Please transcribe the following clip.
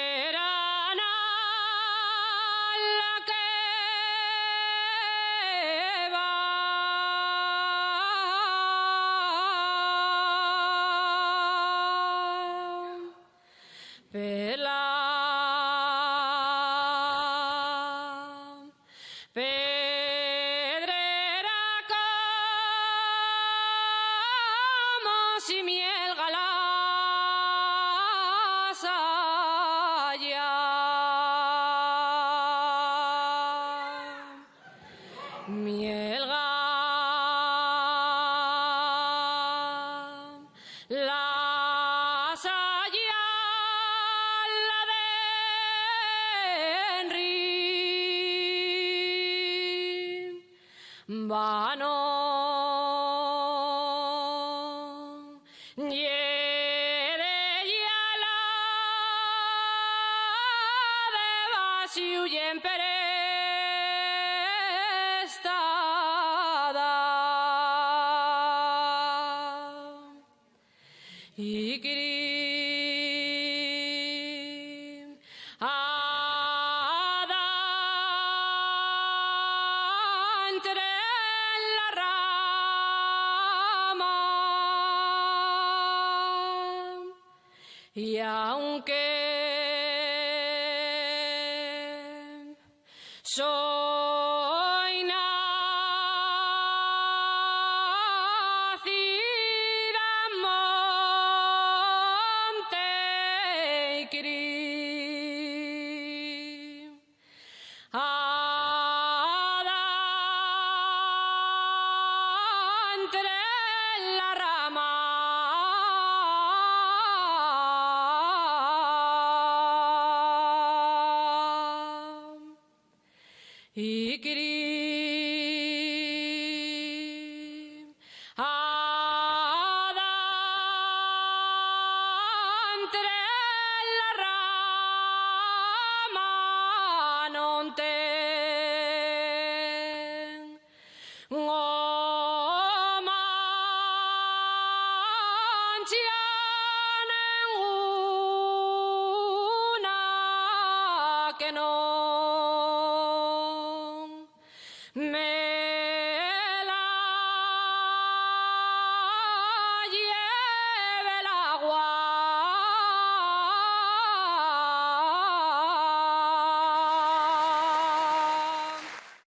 Verana la que va, pela, pedrera como si miel galasa ya, miel galasa ya, la de Enri vano yere yala de basiu yen perestada ikrim ada entre la rama y aunque soy nacida en Monteicrim, ada entre la rama ikrim, ada entre la rama non ten manchianen una que no me